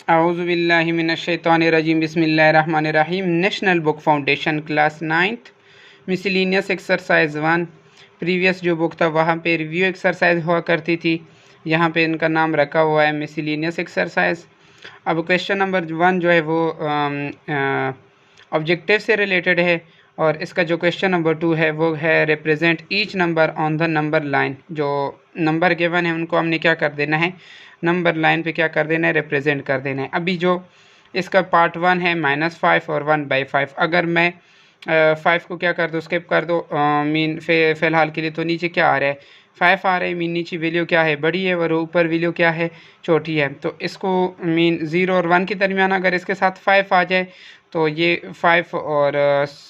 आऊज़ुबिल्लाहि मिनश्शैतानिर्रजीम बिस्मिल्लाहिर्रहमानिर्रहीम। National book foundation class 9th miscellaneous exercise 1। Previous जो book था वहाँ पे रिव्यू एक्सरसाइज हुआ करती थी, यहाँ पे इनका नाम रखा हुआ है मिसलिनियस एक्सरसाइज। अब क्वेश्चन नंबर 1 जो है वो ऑब्जेक्टिव से रिलेटेड है, और इसका जो क्वेश्चन नंबर 2 है वो है represent each number on the number line. जो नंबर गिवन है उनको हमने क्या कर देना है, नंबर लाइन पे क्या कर देना है, रिप्रेजेंट कर देना है। अभी जो इसका पार्ट 1 है -5 और 1/5। अगर मैं 5 को क्या कर दो, स्किप कर दो, मीन फ़िलहाल के लिए तो नीचे क्या आ रहा है, 5 आ रहा है। मीन नीचे वैल्यू क्या है, बड़ी है, और ऊपर वैल्यू क्या है, छोटी है। तो इसको मीन 0 और 1 के दरमियान अगर इसके साथ 5 आ जाए तो ये 5 और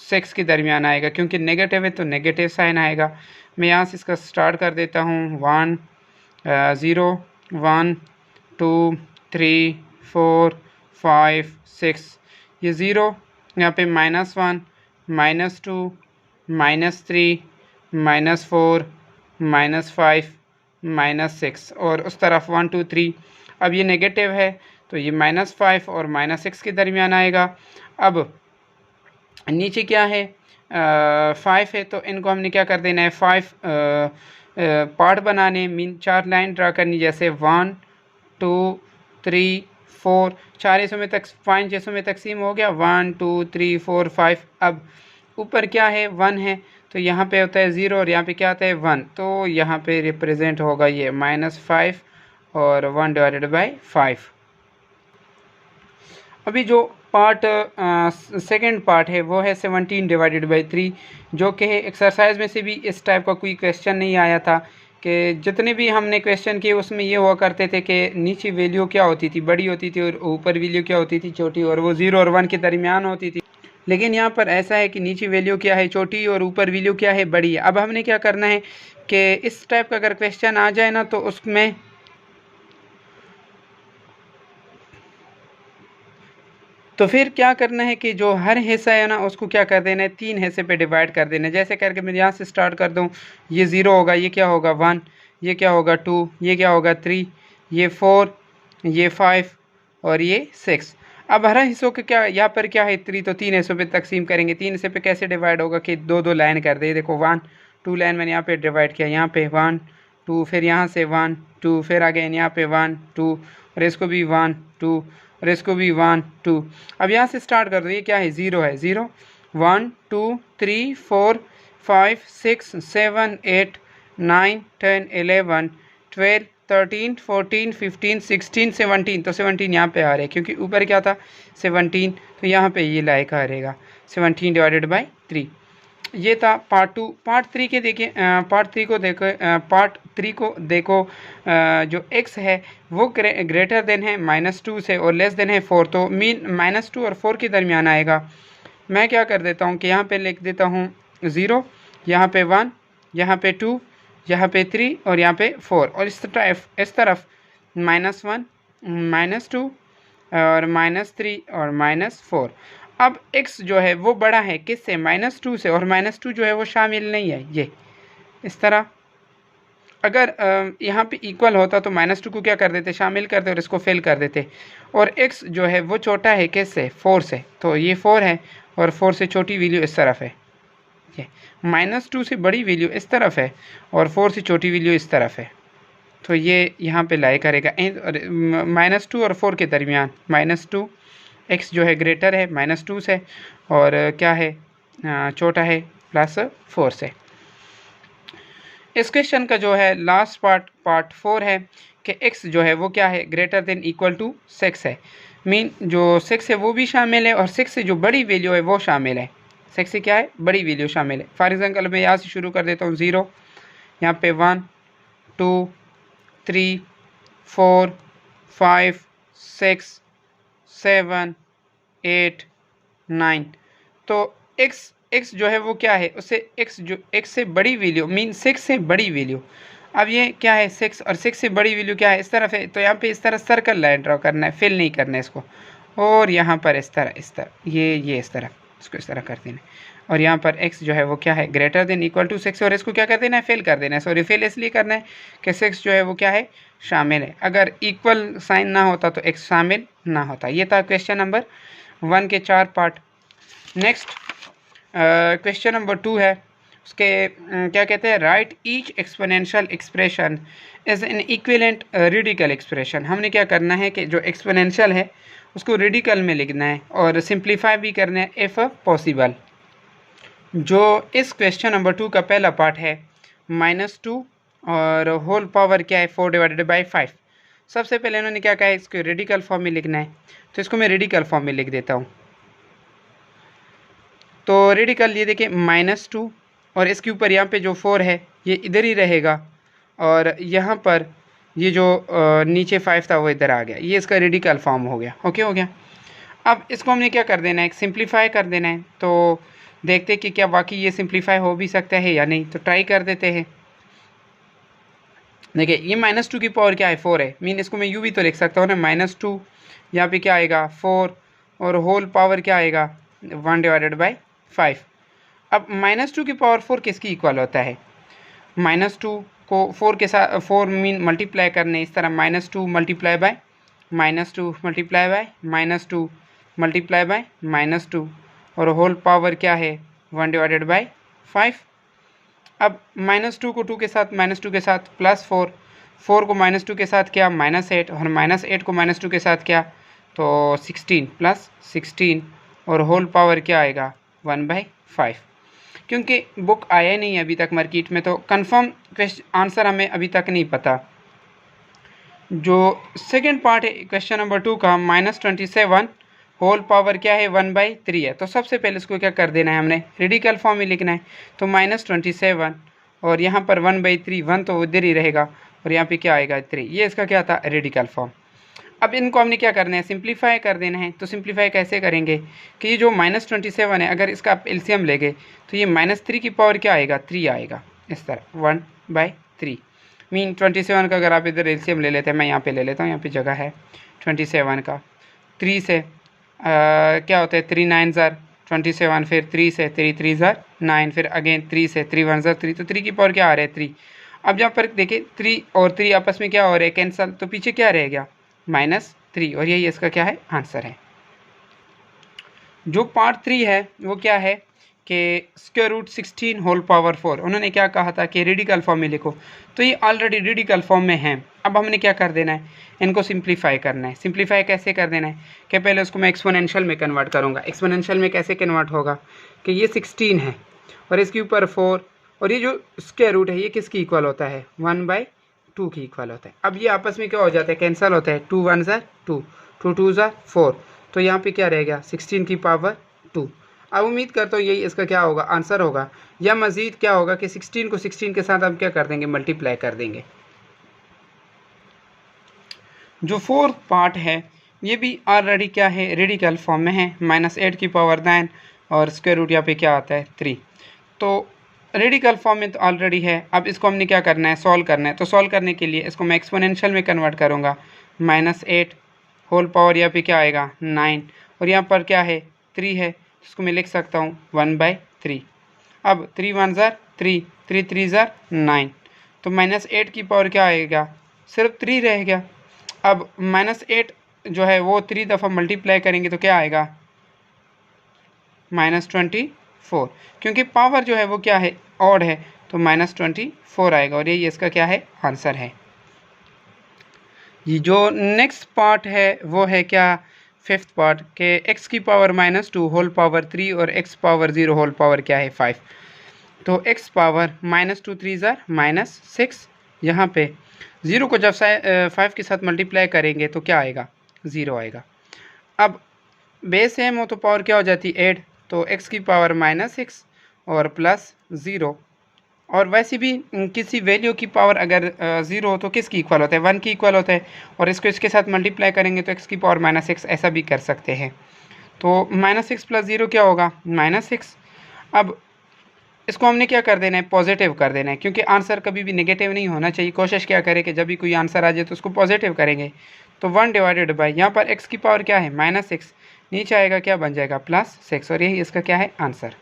6 के दरमियान आएगा, क्योंकि नेगेटिव है तो नेगेटिव साइन आएगा। मैं यहाँ से इसका स्टार्ट कर देता हूँ। 1 0 1 2 3 4 5 6। ये 0 यहाँ पे -1 -2 -3 -4 -5 -6, और उस तरफ 1 2 3। अब ये नेगेटिव है तो ये -5 और -6 के दरमियान आएगा। अब नीचे क्या है, 5 है, तो इनको हमने क्या कर देना है, 5 पार्ट बनाने, मीन 4 लाइन ड्रा करनी। जैसे 1 2 3 4, 4 हिस्सों में तक 5 हिस्सों में तकसीम हो गया, 1 2 3 4 5। अब ऊपर क्या है, 1 है, तो यहाँ पे होता है 0 और यहाँ पे क्या आता है 1, तो यहाँ पे रिप्रेजेंट होगा ये -5 और 1/5। अभी जो पार्ट सेकंड पार्ट है वो है 17/3, जो कि एक्सरसाइज में से भी इस टाइप का कोई क्वेश्चन नहीं आया था। कि जितने भी हमने क्वेश्चन किए उसमें ये हुआ करते थे कि नीचे वैल्यू क्या होती थी, बड़ी होती थी, और ऊपर वैल्यू क्या होती थी, छोटी, और वो 0 और 1 के दरमियान होती थी। लेकिन यहाँ पर ऐसा है कि नीचे वैल्यू क्या है, छोटी, और ऊपर वैल्यू क्या है, बड़ी है। अब हमने क्या करना है कि इस टाइप का अगर क्वेश्चन आ जाए ना, तो उसमें तो फिर क्या करना है कि जो हर हिस्सा है ना उसको क्या कर देना है, 3 हिस्से पे डिवाइड कर देना है। जैसे करके मैं यहाँ से स्टार्ट कर दूँ, ये 0 होगा, ये क्या होगा 1, ये क्या होगा 2, ये क्या होगा 3, ये 4, ये 5 और ये 6। अब हर हिस्सों के क्या, यहाँ पर क्या है 3, तो 3 हिस्सों पे तकसीम करेंगे। 3 हिस्से पे कैसे डिवाइड होगा कि 2 लाइन कर दे। देखो 1 2 लाइन मैंने यहाँ पे डिवाइड किया, यहाँ पे 1 2, फिर यहाँ से 1 2, फिर अगेन यहाँ पे 1 2, और इसको भी 1 2, और इसको भी 1 2। अब यहाँ से स्टार्ट कर दो, ये क्या है 0 है, 0 1 2 3 4 5 6 7 8 9 10 11 12 13 14 15 16 17। तो 17 यहाँ पे आ रहे हैं क्योंकि ऊपर क्या था 17, तो यहाँ पे ये लाइक आ रहेगा 17/3। ये था पार्ट 2। पार्ट 3 के देखिए, पार्ट 3 को देखो, पार्ट 3 को देखो। जो x है वो ग्रेटर देन है -2 से और लेस देन है 4, तो मीन -2 और 4 के दरमियान आएगा। मैं क्या कर देता हूँ कि यहाँ पे लिख देता हूँ 0, यहाँ पे 1, यहाँ पे 2, यहाँ पे 3 और यहाँ पे 4, और इस तरफ -1 -2 और -3 और -4। अब x जो है वो बड़ा है किससे, -2 से, और -2 जो है वो शामिल नहीं है। ये इस तरह अगर यहाँ पे इक्वल होता तो -2 को क्या कर देते, शामिल करते और इसको फेल कर देते। और x जो है वो छोटा है किससे, 4 से, तो ये 4 है, और 4 से छोटी वैल्यू इस तरफ है। ये -2 से बड़ी वैल्यू इस तरफ है, और 4 से छोटी वैल्यू इस तरफ है। तो ये यहाँ पे लाई करेगा -2 और 4 के दरमियान। -2 x जो है ग्रेटर है -2 से, और क्या है छोटा है +4 से। इस क्वेश्चन का जो है लास्ट पार्ट 4 है कि x जो है वो क्या है, ग्रेटर देन इक्वल टू 6 है। मीन जो 6 है वो भी शामिल है, और 6 से जो बड़ी वैल्यू है वो शामिल है। 6 से क्या है, बड़ी वैल्यू शामिल है। फॉर एग्जांपल मैं यहाँ से शुरू कर देता हूँ 0, यहाँ पे 1 2 3 4 5 6 7 8 9। तो x जो है वो क्या है, उससे x से बड़ी वैल्यू, मीन 6 से बड़ी वैल्यू। अब ये क्या है 6, और 6 से बड़ी वैल्यू क्या है, इस तरफ है, तो यहाँ पे इस तरह सर्कल लाइन ड्रॉ करना है, फिल नहीं करना है इसको। और यहाँ पर इस तरह ये इस तरह इसको इस तरह कर देना है। और यहाँ पर x जो है वो क्या है ग्रेटर देन इक्वल टू 6 और इसको क्या कर देना है फेल कर देना है। सॉरी फेल इसलिए करना है कि 6 जो है वो क्या है शामिल है, अगर इक्वल साइन ना होता तो x शामिल ना होता। ये था क्वेश्चन नंबर 1 के 4 पार्ट। नेक्स्ट क्वेश्चन नंबर 2 है, उसके क्या कहते हैं, right each exponential expression is an equivalent radical expression. हमने क्या करना है कि जो एक्सपोनेंशियल है उसको रेडिकल में लिखना है और सिंप्लीफाई भी करना है इफ़ पॉसिबल। जो इस क्वेश्चन नंबर 2 का पहला पार्ट है -2 और होल पावर क्या है 4 डिवाइडेड बाई 5। सबसे पहले इन्होंने क्या कहा है इसको रेडिकल फॉर्म में लिखना है, तो इसको मैं रेडिकल फॉर्म में लिख देता हूँ। तो रेडिकल ये देखिए -2 और इसके ऊपर यहाँ पे जो 4 है ये इधर ही रहेगा और यहाँ पर ये जो नीचे 5 था वो इधर आ गया, ये इसका रेडिकल फॉर्म हो गया। ओके हो गया। अब इसको हमने क्या कर देना है, सिंप्लीफाई कर देना है। तो देखते हैं कि क्या वाकई ये सिंप्लीफाई हो भी सकता है या नहीं, तो ट्राई कर देते हैं। देखिए ये -2 की पावर क्या है 4 है, मीन इसको मैं यूँ भी तो लिख सकता हूँ ना, -2 यहाँ पे क्या आएगा 4 और होल पावर क्या आएगा 1 डिवाइडेड बाई 5। अब -2 की पावर 4 किसकी इक्वल होता है, -2 को 4 के साथ 4 मीन मल्टीप्लाई करने, इस तरह -2 multiply by -2 multiply by -2 multiply by -2 और होल पावर क्या है 1 डिवाइडेड बाई 5। अब -2 को 2 के साथ -2 के साथ +4, 4 को -2 के साथ क्या -8 और -8 को -2 के साथ क्या तो 16 + 16 और होल पावर क्या आएगा 1/5। क्योंकि बुक आया नहीं अभी तक मार्केट में तो कंफर्म आंसर हमें अभी तक नहीं पता। जो सेकंड पार्ट है क्वेश्चन नंबर 2 का -27 होल पावर क्या है 1/3 है। तो सबसे पहले इसको क्या कर देना है, हमने रेडिकल फॉर्म में लिखना है। तो -27 और यहाँ पर 1/3, 1 तो उधर ही रहेगा और यहाँ पे क्या आएगा 3, ये इसका क्या था रेडिकल फॉर्म। अब इनको हमने क्या करना है सिंप्लीफाई कर देना है। तो सिंप्लीफाई कैसे करेंगे कि ये जो -27 है अगर इसका आप एलसीएम लेंगे तो ये -3 की पावर क्या आएगा 3 आएगा, इस तरह 1/3 मीन 27 का अगर आप इधर एलसीएम ले लेते हैं, मैं यहाँ पे ले लेता हूँ, यहाँ पे जगह है 27 का 3 से क्या होता है 3 9 ज़ार 27, फिर 3 से 3 3 ज़ार 9, फिर अगेन 3 से 3 1 ज़ार 3, तो 3 की पावर क्या आ रहा है 3। अब यहाँ पर देखिए 3 और 3 आपस में क्या हो रहा है कैंसल, तो पीछे क्या रह गया -3 और यही इसका क्या है आंसर है। जो पार्ट 3 है वो क्या है कि √16 होल पावर 4। उन्होंने क्या कहा था कि रेडिकल फॉर्म में लिखो, तो ये ऑलरेडी रेडिकल फॉर्म में है। अब हमने क्या कर देना है इनको सिंप्लीफाई करना है। सिंप्लीफाई कैसे कर देना है कि पहले उसको मैं एक्सपोनेंशियल में कन्वर्ट करूँगा। एक्सपोनेंशियल में कैसे कन्वर्ट होगा कि ये 16 है और इसके ऊपर 4 और ये जो स्क्वायर रूट है ये किसकी इक्वल होता है 1/2 की इक्वल होता है। अब ये आपस में क्या हो जाता है कैंसिल होता है, 2 1 ज़ार 2, 2 2 ज़ार 4, तो यहाँ पे क्या रह गया 16 की पावर 2। अब उम्मीद करता हूँ यही इसका क्या होगा आंसर होगा, या मज़ीद क्या होगा कि 16 को 16 के साथ हम क्या कर देंगे मल्टीप्लाई कर देंगे। जो फोर्थ पार्ट है ये भी ऑलरेडी क्या है रेडिकल फॉर्म में है, -8 की पावर 9 और स्क्वायर रूट यहाँ पे क्या आता है 3, तो रेडिकल फॉर्म में तो ऑलरेडी है। अब इसको हमने क्या करना है सॉल्व करना है। तो सॉल्व करने के लिए इसको मैं एक्सपोनेंशियल में कन्वर्ट करूँगा। -8 होल पावर यहाँ पे क्या आएगा 9 और यहाँ पर क्या है 3 है, इसको मैं लिख सकता हूँ 1/3। अब 3 1 ज़ार 3, 3 3 ज़ार 9, तो -8 की पावर क्या आएगा सिर्फ 3 रह गया। अब -8 जो है वो 3 दफ़ा मल्टीप्लाई करेंगे तो क्या आएगा -24, क्योंकि पावर जो है वो क्या है ऑड है तो -24 आएगा और यही इसका क्या है आंसर है। ये जो नेक्स्ट पार्ट है वो है क्या फिफ्थ पार्ट के x की पावर -2 होल पावर 3 और x पावर 0 होल पावर क्या है 5। तो x पावर -2 3 ज़ार -6, यहाँ पे 0 को जब 5 के साथ मल्टीप्लाई करेंगे तो क्या आएगा 0 आएगा। अब बेस सेम हो तो पावर क्या हो जाती है 8, तो x की पावर -6 और +0, और वैसे भी किसी वैल्यू की पावर अगर 0 हो तो किसकी इक्वल होता है 1 की इक्वल होता है, और इसको इसके साथ मल्टीप्लाई करेंगे तो x की पावर -6 ऐसा भी कर सकते हैं। तो -6 + 0 क्या होगा -6। अब इसको हमने क्या कर देना है पॉजिटिव कर देना है, क्योंकि आंसर कभी भी नेगेटिव नहीं होना चाहिए। कोशिश क्या करें कि जब भी कोई आंसर आ जाए तो उसको पॉजिटिव करेंगे। तो 1 डिवाइडेड बाई यहाँ पर x की पावर क्या है -6, नीचे आएगा क्या बन जाएगा +6 और यही इसका क्या है answer.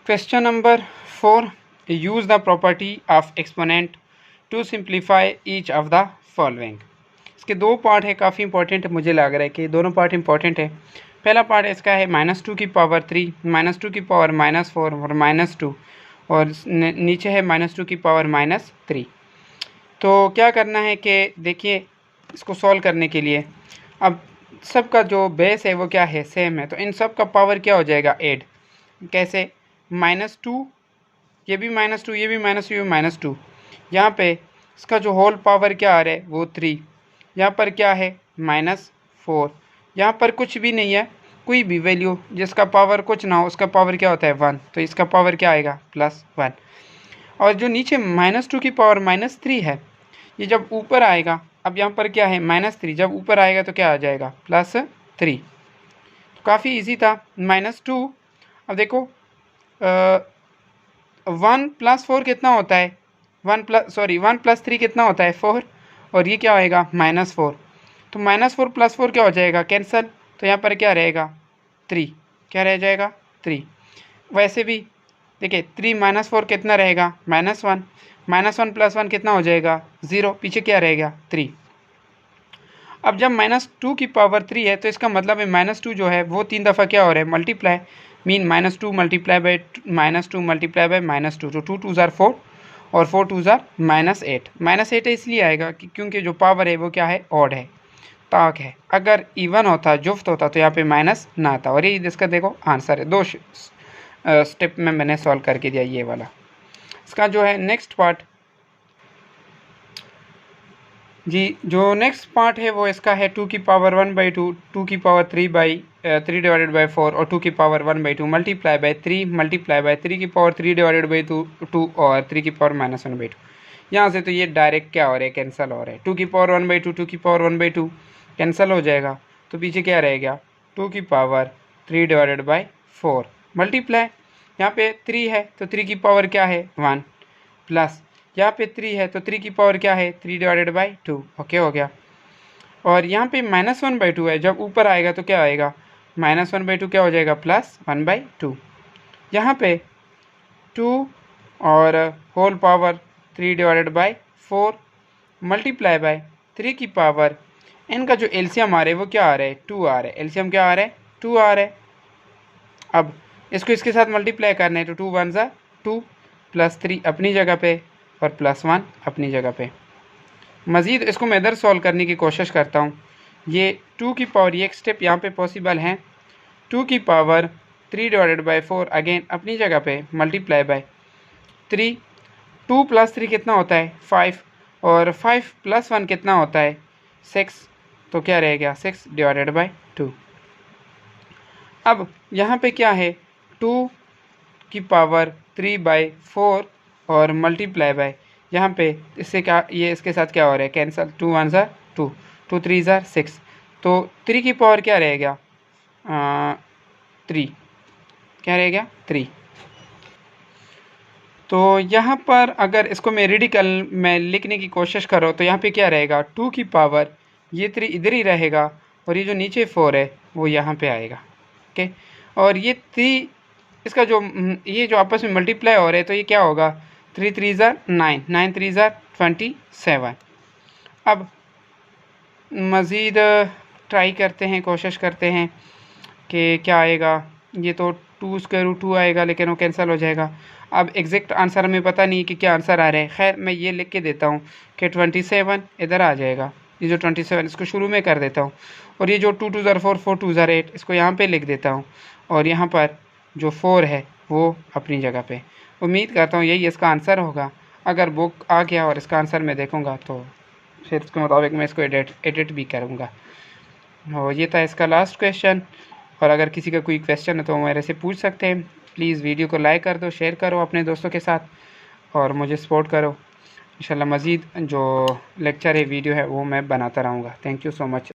Question number 4, use the property of exponent to simplify each of the following. इसके दो पार्ट है, काफ़ी इंपॉर्टेंट है, मुझे लग रहा है कि दोनों पार्ट इंपॉर्टेंट है। पहला पार्ट इसका है -2 की पावर 3, -2 की पावर -4 और -2, और नीचे है -2 की पावर -3। तो क्या करना है कि देखिए, इसको सॉल्व करने के लिए अब सबका जो बेस है वो क्या है, सेम है, तो इन सब का पावर क्या हो जाएगा, ऐड। कैसे, -2, ये भी -2, ये भी -2, ये भी -2, यहाँ पे इसका जो होल पावर क्या आ रहा है वो 3, यहाँ पर क्या है -4, यहाँ पर कुछ भी नहीं है, कोई भी वैल्यू जिसका पावर कुछ ना हो उसका पावर क्या होता है 1, तो इसका पावर क्या आएगा +1। और जो नीचे -2 की पावर -3 है, ये जब ऊपर आएगा, अब यहाँ पर क्या है -3, जब ऊपर आएगा तो क्या आ जाएगा +3। तो काफ़ी इजी था। -2, अब देखो 1 + 4 कितना होता है, 1 + 3 कितना होता है 4, और ये क्या होएगा -4, तो -4 + 4 क्या हो जाएगा, कैंसल, तो यहाँ पर क्या रहेगा 3, क्या रह जाएगा 3। वैसे भी देखिए 3 - 4 कितना रहेगा -1, -1 + 1 कितना हो जाएगा 0, पीछे क्या रहेगा 3। अब जब -2 की पावर 3 है तो इसका मतलब है -2 जो है वो 3 दफ़ा क्या हो रहा है, multiply, mean -2 multiply by -2 multiply by -2, तो 2 2 ज़ार 4 और 4 2 ज़ार -8। -8 इसलिए आएगा कि क्योंकि जो पावर है वो क्या है, ऑड है, ताक है। अगर इवन होता, जुफ्त होता, तो यहाँ पे माइनस ना आता। और ये इसका देखो आंसर है, 2 स्टेप में मैंने सॉल्व करके दिया ये वाला। इसका जो है नेक्स्ट पार्ट जी, जो नेक्स्ट पार्ट है वो इसका है 2 की पावर 1/2, 2 की पावर 3/4 और 2 की power 1/2 multiply by 3 multiply by 3 की पावर 3/2 और 3 की पावर -1/2। यहाँ से तो ये डायरेक्ट क्या हो रहा है, कैंसिल हो रहा है। 2 की पावर 1/2, 2 की पावर 1/2 कैंसिल हो जाएगा, तो पीछे क्या रहेगा 2 की पावर 3/4 मल्टीप्लाई, यहाँ पे 3 है तो 3 की पावर क्या है 1, प्लस यहाँ पे 3 है तो 3 की पावर क्या है 3/2, ओके हो गया। और यहाँ पे -1/2 है, जब ऊपर आएगा तो क्या आएगा -1/2 क्या हो जाएगा +1/2। यहाँ पे 2 और होल पावर 3/4 मल्टीप्लाई बाय 3 की पावर, इनका जो एलसीएम आ रहा है वो क्या आ रहा है 2 आ रहा है, एलसीएम क्या आ रहा है 2 आ रहा है। अब इसको इसके साथ मल्टीप्लाई करना है तो 2 1 ज़ा 2 +3 अपनी जगह पे और +1 अपनी जगह पे। मज़ीद इसको मैं इधर सॉल्व करने की कोशिश करता हूँ। ये 2 की पावर, ये एक स्टेप यहाँ पे पॉसिबल है, 2 की पावर 3/4 अगेन अपनी जगह पे मल्टीप्लाई बाय 3, 2 + 3 कितना होता है 5, और 5 + 1 कितना होता है 6, तो क्या रह गया 6/2। अब यहाँ पे क्या है 2 की पावर 3/4 और मल्टीप्लाई बाय, यहाँ पे इससे क्या, ये इसके साथ क्या हो रहा है कैंसिल, 2 1 ज़ा 2, 2 3 ज़ा 6, तो 3 की पावर क्या रहेगा 3, क्या रहेगा 3। तो यहाँ पर अगर इसको मैं रेडिकल में लिखने की कोशिश करो तो यहाँ पे क्या रहेगा 2 की पावर, ये 3 इधर ही रहेगा और ये जो नीचे 4 है वो यहाँ पे आएगा, ओके। और ये 3 इसका जो ये जो आपस में मल्टीप्लाई हो रहे हैं तो ये क्या होगा 3 3 ज़ा 9, 9 3 ज़ा 27। अब मज़ीद ट्राई करते हैं, कोशिश करते हैं कि क्या आएगा। ये तो 2√2 आएगा लेकिन वो कैंसिल हो जाएगा। अब एग्जैक्ट आंसर हमें पता नहीं कि क्या आंसर आ रहा है। खैर मैं ये लिख के देता हूँ कि 27 इधर आ जाएगा। ये जो 27 इसको शुरू में कर देता हूँ, और ये जो 2 2 ज़ा 4, 4 2 ज़ा 8 इसको यहाँ पे लिख देता हूँ, और यहाँ पर जो 4 है वो अपनी जगह पे। उम्मीद करता हूँ यही इसका आंसर होगा। अगर बुक आ गया और इसका आंसर मैं देखूँगा तो फिर उसके मुताबिक मैं इसको एडिट भी करूँगा। और ये था इसका लास्ट क्वेश्चन। और अगर किसी का कोई क्वेश्चन है तो मेरे से पूछ सकते हैं। प्लीज़ वीडियो को लाइक कर दो, शेयर करो अपने दोस्तों के साथ और मुझे सपोर्ट करो। इंशाल्लाह मज़ीद जो लेक्चर है, वीडियो है, वो मैं बनाता रहूँगा। Thank you so much.